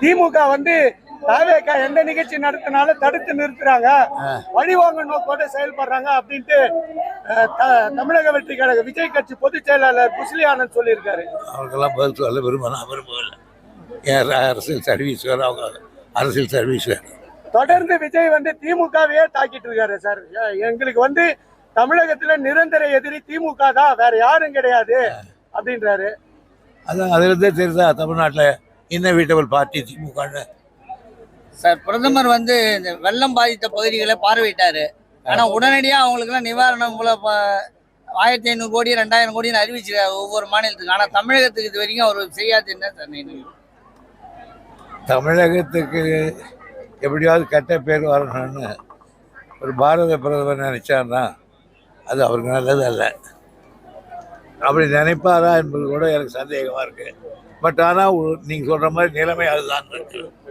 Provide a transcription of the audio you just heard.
திமுக வந்து தாவேக்கா எந்த நிகழ்ச்சி நடத்தினாலும் தடுத்து நிறுத்துறாங்க, வழிவாங்க நோக்கோட செயல்படுறாங்க அப்படின்ட்டு தமிழக வெற்றி கழக விஜய் கட்சி பொதுச் செயலாளர் புஸ்லி ஆனந்த் சொல்லியிருக்காரு. அவருக்கெல்லாம் பதில் சொல்ல விரும்பவில்லை. ஏன் அரசியல் சர்வீஸ் வேறு, அவங்க அரசியல் சர்வீஸ் வேறு. தொடர்ந்து விஜய் வந்து திமுகவையே தாக்கிட்டு இருக்காரு சார். எங்களுக்கு வந்து தமிழகத்துல நிரந்தர எதிரி திமுக தான், வேற யாரும் கிடையாது அப்படின்றாரு. அதான் அதுலேருந்தே தெரியுதா தமிழ்நாட்டில் இன்னோவேட்டபிள் பார்ட்டி திமுகன்னு. சார், பிரதமர் வந்து இந்த வெள்ளம் பாதித்த பகுதிகளை பார்வையிட்டாரு. ஆனா உடனடியா அவங்களுக்குலாம் நிவாரணம் போல 1500 கோடி 2000 கோடின்னு அறிவிச்சிருக்காரு ஒவ்வொரு மாநிலத்துக்கு. ஆனா தமிழகத்துக்கு இது வரைக்கும் அவர் செய்யாது. என்ன சார், தமிழகத்துக்கு எப்படியாவது கெட்ட பேர் வரணும்னு ஒரு பாரத பிரதமர் நினைச்சார்னா அது அவருக்கு நல்லது அல்ல. அப்படி நினைப்பாரா என்பது கூட எனக்கு சந்தேகமாக இருக்குது. பட் ஆனால் நீங்கள் சொல்கிற மாதிரி நிலைமை அதுதான் இருக்கு.